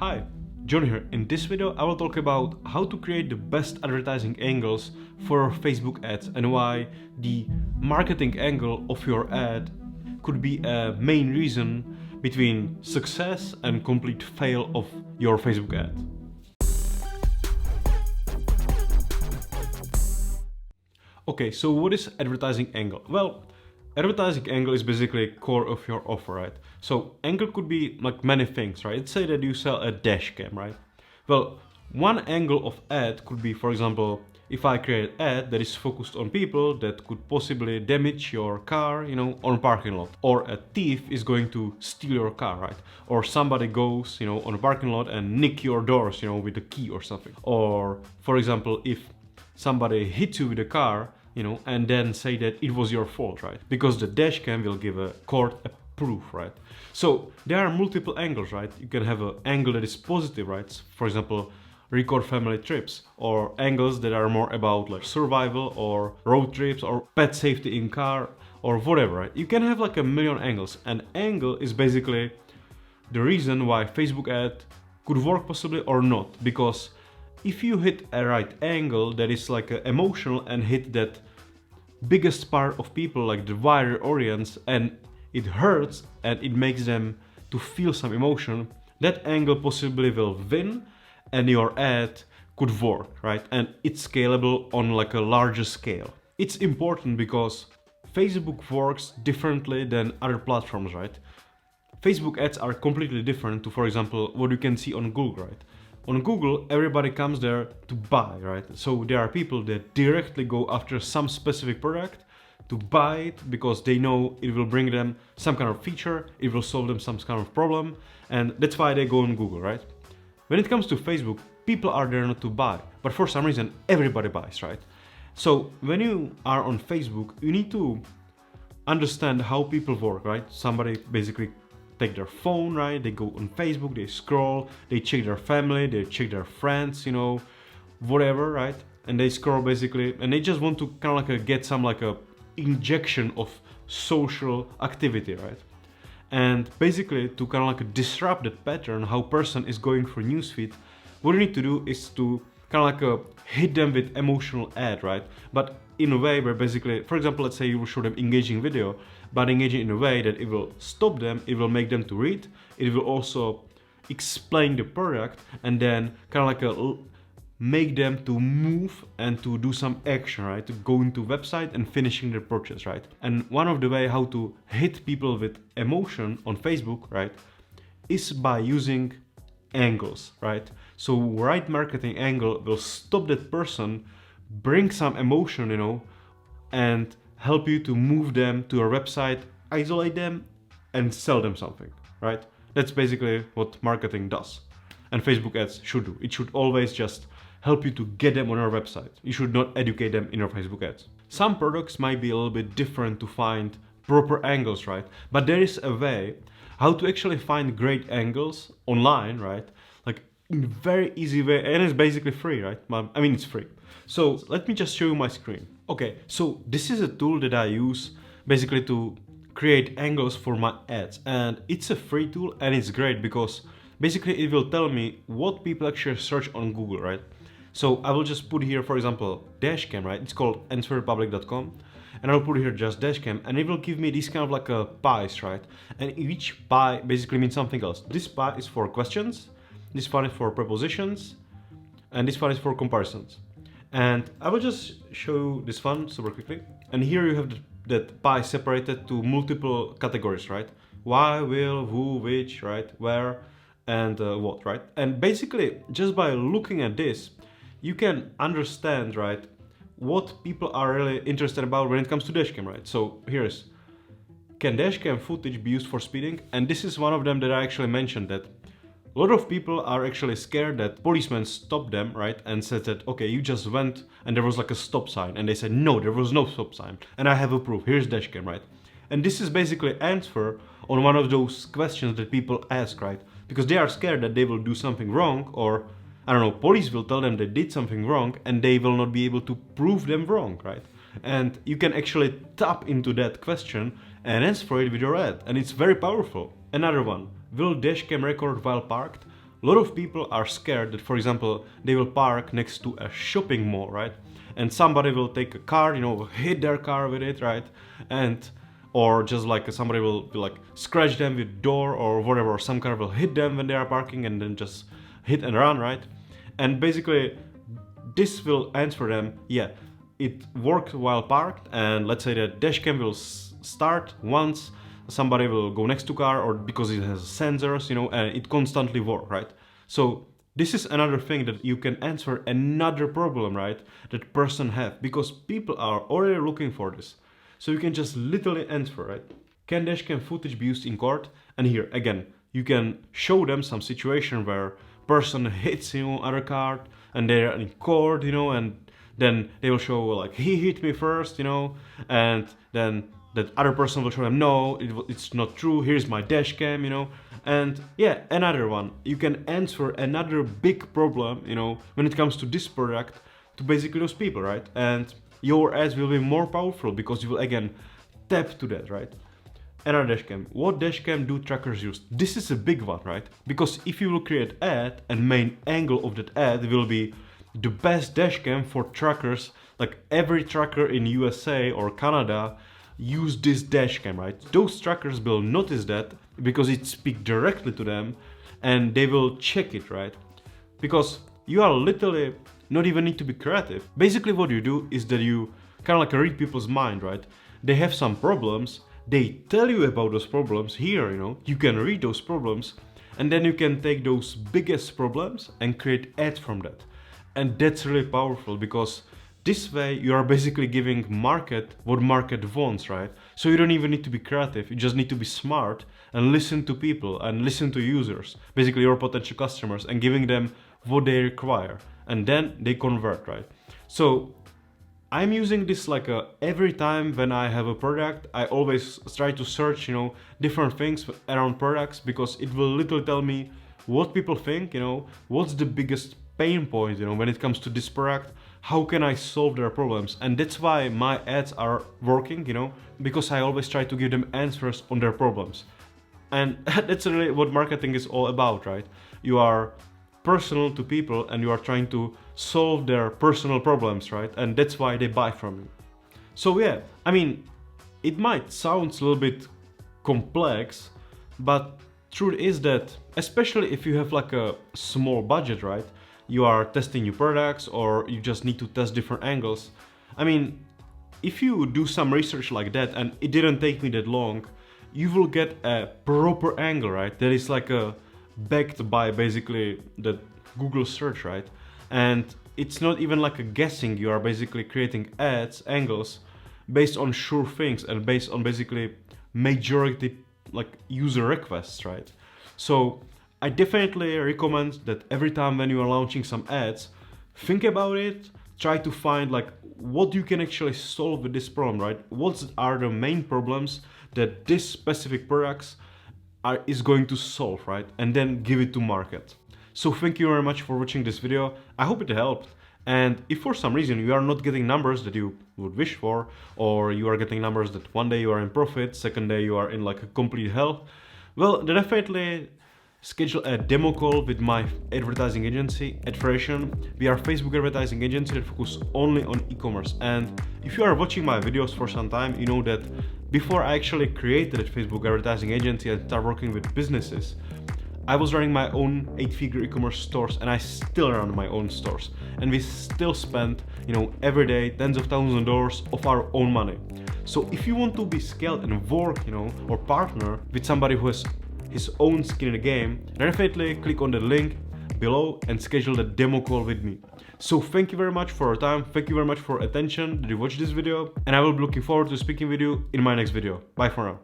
Hi, John here. In this video I will talk about how to create the best advertising angles for Facebook ads and why the marketing angle of your ad could be a main reason between success and complete fail of your Facebook ad. Okay, so what is advertising angle? Well, advertising angle is basically core of your offer, right? So angle could be like many things, right? Let's say that you sell a dash cam, right? Well, one angle of ad could be, for example, if I create an ad that is focused on people that could possibly damage your car, on a parking lot, or a thief is going to steal your car, right? Or somebody goes, on a parking lot and nick your doors, with a key or something. Or, for example, if somebody hits you with a car, and then say that it was your fault, right? Because the dash cam will give a court a proof, right? So there are multiple angles, right? You can have an angle that is positive, right? For example, record family trips, or angles that are more about like survival or road trips or pet safety in car or whatever, right? You can have like a million angles. And angle is basically the reason why Facebook ad could work possibly or not, because if you hit a right angle that is like emotional and hit that biggest part of people, like the wider audience, and it hurts and it makes them to feel some emotion, that angle possibly will win and your ad could work, right? And it's scalable on like a larger scale. It's important because Facebook works differently than other platforms, right? Facebook ads are completely different to, for example, what you can see on Google, right? On Google, everybody comes there to buy, right? So there are people that directly go after some specific product to buy it because they know it will bring them some kind of feature, it will solve them some kind of problem, and that's why they go on Google, right? When it comes to Facebook, people are there not to buy, but for some reason, everybody buys, right? So when you are on Facebook, you need to understand how people work, right? Somebody basically take their phone, right? They go on Facebook, they scroll, they check their family, they check their friends, whatever, right? And they scroll basically, and they just want to kind of like get some like a injection of social activity, right? And basically to kind of like disrupt that pattern, how person is going for newsfeed, what you need to do is to kind of like hit them with emotional ad, right? But in a way where basically, for example, let's say you will show them engaging video, but engaging in a way that it will stop them, it will make them to read, it will also explain the product, and then kind of like make them to move and to do some action, right? To go into website and finishing their purchase, right? And one of the way how to hit people with emotion on Facebook, right, is by using angles, right? So right marketing angle will stop that person, bring some emotion, and help you to move them to your website, isolate them, and sell them something, right? That's basically what marketing does. And Facebook ads should do. It should always just help you to get them on your website. You should not educate them in your Facebook ads. Some products might be a little bit different to find proper angles, right? But there is a way how to actually find great angles online, right? Like in a very easy way, and it's basically free, right? I mean, it's free. So let me just show you my screen. Okay, so this is a tool that I use basically to create angles for my ads, and it's a free tool and it's great because basically it will tell me what people actually search on Google, right? So I will just put here, for example, dashcam, right? It's called answerpublic.com, and I'll put here just dashcam, and it will give me these kind of like pies, right? And each pie basically means something else. This pie is for questions, this one is for prepositions, and this one is for comparisons. And I will just show this one super quickly. And here you have that pie separated to multiple categories, right? Why, will, who, which, right? Where, and what, right? And basically, just by looking at this, you can understand, right, what people are really interested about when it comes to dashcam, right? So here's, can dashcam footage be used for speeding? And this is one of them that I actually mentioned, that a lot of people are actually scared that policemen stopped them, right? And said that, okay, you just went and there was like a stop sign. And they said, no, there was no stop sign. And I have a proof, here's dashcam, right? And this is basically answer on one of those questions that people ask, right? Because they are scared that they will do something wrong, or I don't know, police will tell them they did something wrong and they will not be able to prove them wrong, right? And you can actually tap into that question and answer it with your ad. And it's very powerful. Another one, will dashcam record while parked? a lot of people are scared that, for example, they will park next to a shopping mall, right? And somebody will take a car, you know, hit their car with it, right? And or just like somebody will be like scratch them with door or whatever, or some car will hit them when they are parking and then just hit and run, right? And basically this will answer them, yeah, it worked while parked, and let's say that dash cam will start once somebody will go next to car, or because it has sensors, you know, and it constantly work, right? So this is another thing that you can answer another problem, right, that person have, because people are already looking for this. So you can just literally answer, right? Can dashcam footage be used in court? And here again, you can show them some situation where person hits, you know, other car and they're in court, you know, and then they will show like he hit me first, you know, and then that other person will show them, no, it's not true, here's my dash cam, you know. And yeah, another one, you can answer another big problem, you know, when it comes to this product, to basically those people, right? And your ads will be more powerful because you will again tap to that, right? Another dashcam. What dashcam do trackers use? This is a big one, right? Because if you will create ad and main angle of that ad will be the best dashcam for trackers, like every tracker in USA or Canada use this dashcam, right? Those trackers will notice that because it speaks directly to them and they will check it, right? Because you are literally not even need to be creative. Basically what you do is that you kind of like read people's mind, right? They have some problems, they tell you about those problems here, you know, you can read those problems and then you can take those biggest problems and create ads from that. And that's really powerful because this way you are basically giving market what market wants, right? So you don't even need to be creative, you just need to be smart and listen to people and listen to users, basically your potential customers, and giving them what they require, and then they convert, right? So I'm using this like every time when I have a product, I always try to search, you know, different things around products because it will literally tell me what people think, you know, what's the biggest pain point, you know, when it comes to this product, how can I solve their problems? And that's why my ads are working, you know, because I always try to give them answers on their problems. And that's really what marketing is all about, right? You are personal to people and you are trying to solve their personal problems, right? And that's why they buy from you. So yeah, I mean, it might sound a little bit complex, but truth is that, especially if you have like a small budget, right? You are testing new products or you just need to test different angles. I mean, if you do some research like that, and it didn't take me that long, you will get a proper angle, right? That is like backed by basically the Google search, right? And it's not even like a guessing, you are basically creating ads, angles, based on sure things and based on basically majority like user requests, right? So I definitely recommend that every time when you are launching some ads, think about it, try to find like what you can actually solve with this problem, right? What are the main problems that this specific products is going to solve, right? And then give it to market. So thank you very much for watching this video. I hope it helped. And if for some reason you are not getting numbers that you would wish for, or you are getting numbers that one day you are in profit, second day you are in like a complete hell, well, then definitely schedule a demo call with my advertising agency, Adferation. We are a Facebook advertising agency that focuses only on e-commerce. And if you are watching my videos for some time, you know that before I actually created a Facebook advertising agency and started working with businesses, I was running my own 8-figure e-commerce stores, and I still run my own stores. And we still spend, you know, every day tens of thousands of dollars of our own money. So if you want to be scaled and work, you know, or partner with somebody who has his own skin in the game, definitely click on the link below and schedule the demo call with me. So thank you very much for your time, thank you very much for attention that you watched this video, and I will be looking forward to speaking with you in my next video. Bye for now.